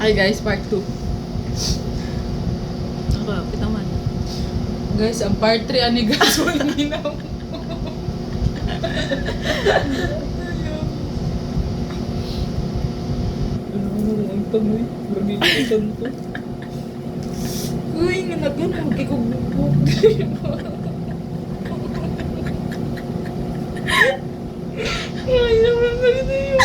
Ay guys, part 2. Kapit naman. Guys, ang part 3 ani guys, walang ginaw. Ano ang tamoy? Magiging to. Uy, nga na gano'n, magkikububog. Ay, naman na rin yun.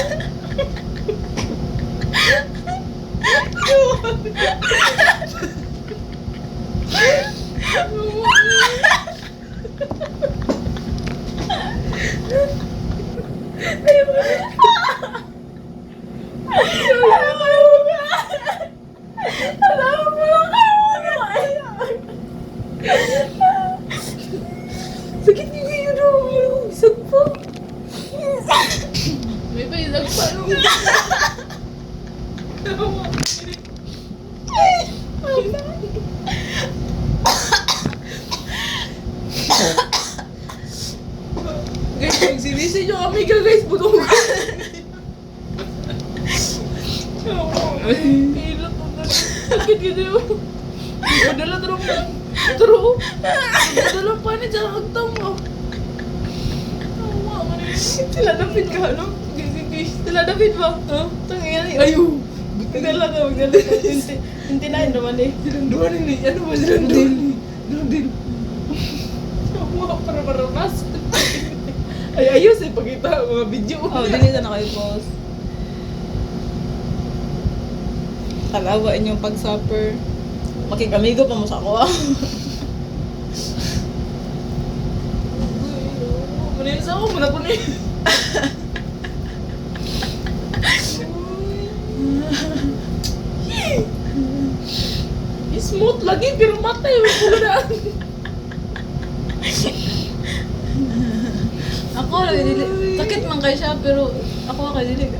Sakit juga yun dong. Isag pa. May pa isag pa. Guys, magsinisi nyo kami ka guys. Butong ka. Hilot mo na. Sakit yun yun. Madala tarong true. Madala pa ni sa agtang mo. Sila David ka, no? Sila David ba? Tangina ni. Ayo. Magdala ka, magdala ka. 29 naman eh. Silang dua ni. Ano ba silang dua ni? Dil. Para maranas. Ay, ayos eh. Pakita mga video. Oh, dinita na kayo, boss. Kalawa inyong pag-supper. Makikamigo pa mo sa ako, ah. Manin sa ako, muna po ni. Smooth lagi, pero matay. Ako, dili. Sakit man kayo siya, pero ako dili.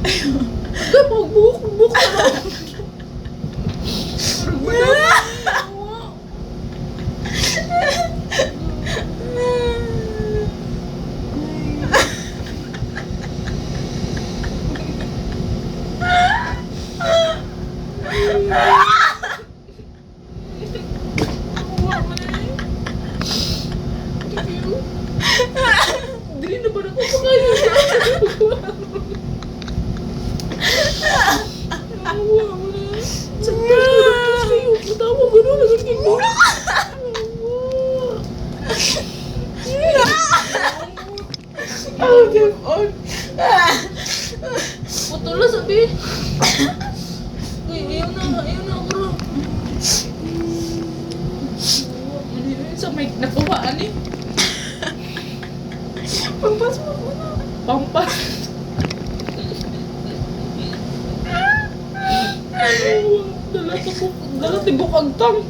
Agad mo, buhok ka na. Dili na ba na ko pa kayo? Sakit ko na po kayo. Matawa gano'n. Nagaging mo. Putula sabi. Uy, ayaw na bro. Sa may nakuhaan eh. Pampas mo muna. Pampas. Dala tibok agtang.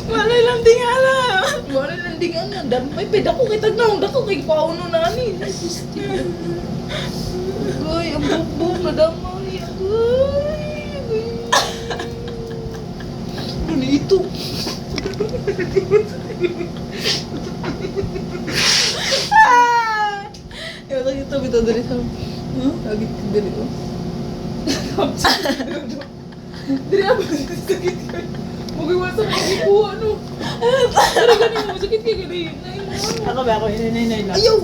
Malay lang tingala. Wala nang di nga na. Dampay, pwede ako kitag na. Dako kay pauno na ani. Goy, ang bukbuk na damay. Goy. Ano ito? Yung lagi ito, bito dari sa... Lagi dili ko. Dili ako sakit ka. Magiwasa ka ibuha no. Pero ganun mo sakit ka ganun. Ako ba ako, inay lang. Ayaw.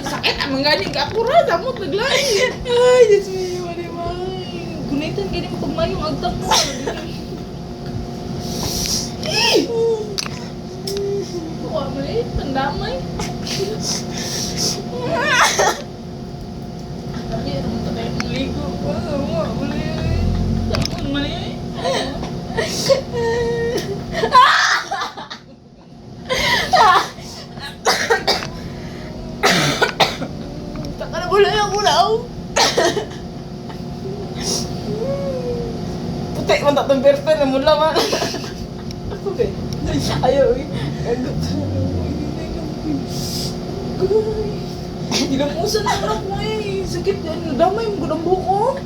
Sakit ang gani ka ako ra damot naglahi. Ay, Diyos me, mali mo. Gunitan gani mo pag mayong agtang mo. Wala mo eh, tandamay. Sabi, ano mo tayo maligo? Wala mo eh. Saan mo eh? Taka na wala yung ulaw. Puti, manta itong perper na mula man. Ako ba? Ayaw, eh. Nilamusan na anak mo eh. Sakit yan. Nadamay mo ng buhok ko.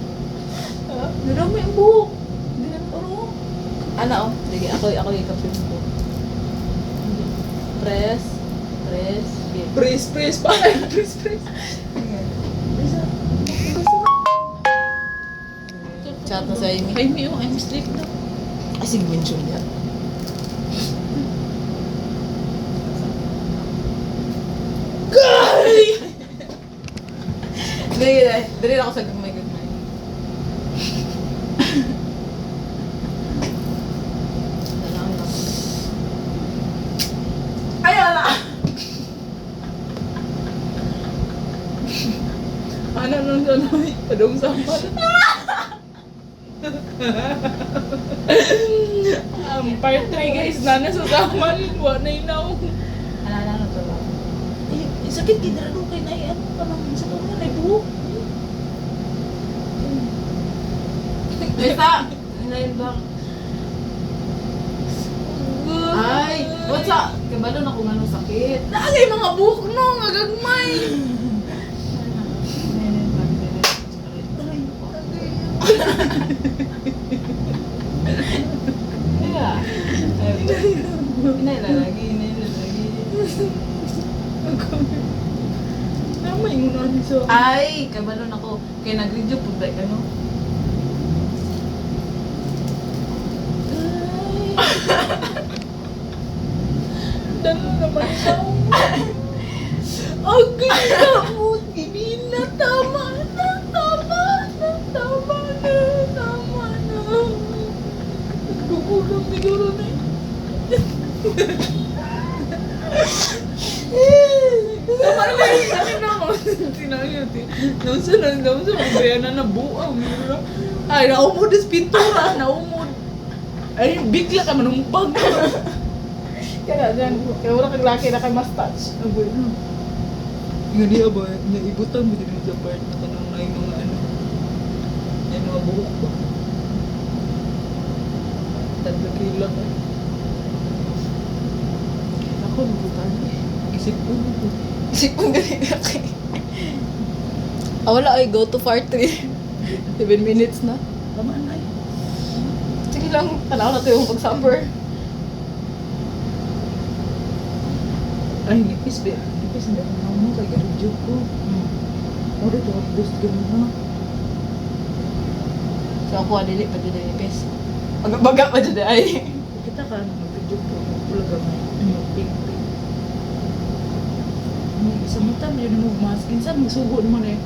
Nadamay ang buhok. Hindi na ano. Ano, oh. Sige, ako ikapin ko. Press. Okay. Press. Paano? Press. Chat na sa Amy. Ay, may I'm sleep na. Ay, sige, mention niya. Guy! Dali ako sa gagmay. Ay, ala! Ano nung sanoy? Padong sampal. Part 3 guys, nana sa sampal. Wa na inaw. Ano to ba? Eh, sakit kita rin kay na ano ka lang. Sa kanya na buhok. Basta, inayin bang? Ay, what's up? Kabalo na kung anong sakit. Naagay mga buhok no, nga gagmay. Kaya, inailalagi. Tama yung ano so. Ay, kabalo na ko. Kaya nag-video po ba ano? Dalo naman siya. Ang ganda mo. Hindi na tama na. Gugulang siguro na eh. Tama na yung akin ako. Sinayot eh. Naman sa mga na nabuang. Ay, naumod is pintura. Naumod. Ay, bigla ka manumpag. Kaya dyan, kaya wala kang laki na kay mustache. Aboy na. Nga niya ba, naibutang mo din sa part na kanang na yung mga ano. Yung mga buhok ba. Tadlakila ka. Ako, nabutan eh. Isip ko na po. Isip kong ganito kay. Wala ay go to part 3. 7 minutes na. Tama na eh. Sige lang, tanaw na ito yung pag-summer. Ay, nipis ba? Nipis na mo kay Garidjo ko. Ano ito, boost gano'n na. So ako, adili pa dito yung pes. Baga pa dito ay. Kita ka, mag-video ko. Pula gamay. Pink. Sa mata, may yun mo maskin. Saan magsugo naman eh?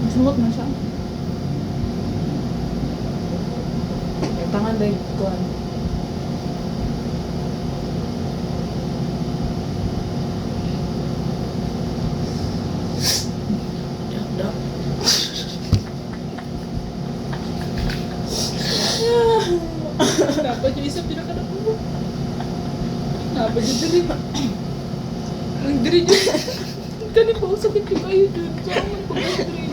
Masugot na siya. Yung tangan dahil ito ano. Dak. Dapat yung isa pinakanapulo. Dapat yung dali. Ang diri dyan. Kani po, sakit yung kayo dyan. Saan man pag-diri.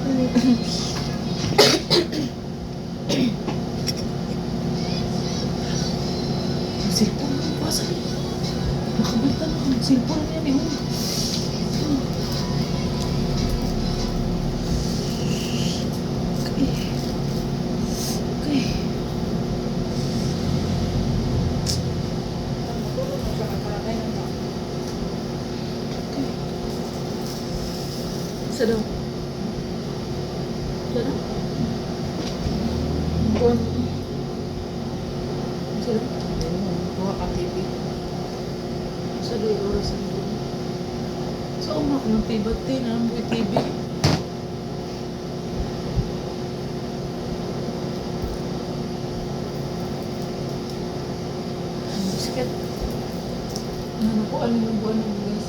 Ang silpon mo pa sabi. Nakabanta na. Ang silpon na yan eh. Okay. Isa daw. Isa daw. Buwan. Isa daw. Buha ka TV. Isa daw yung oras ang buwan. So, umak ng tibati na ang buhay TV. Ang bisket. Ano po, ano yung buwan ng guys?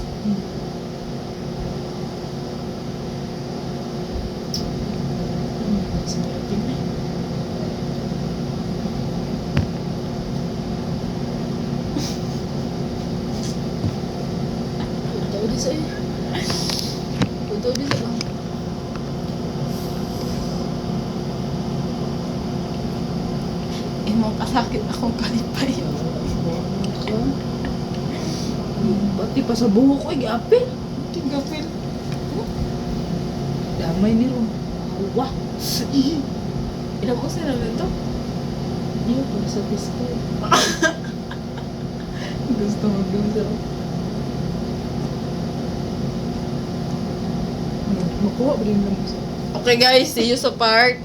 Sinatin na. Punta ulit sa'yo. Punta ulit sa'yo. Imong kasakit akong kalipay. Pati pa sa buhok ko, gapil. Tingapil. Damay ni Ron. Wah! Ilang ko sila nito? Iyo, para sa piskay. Gusto mo dun sa... Makuha ba rin naman sa... Okay guys, see you sa part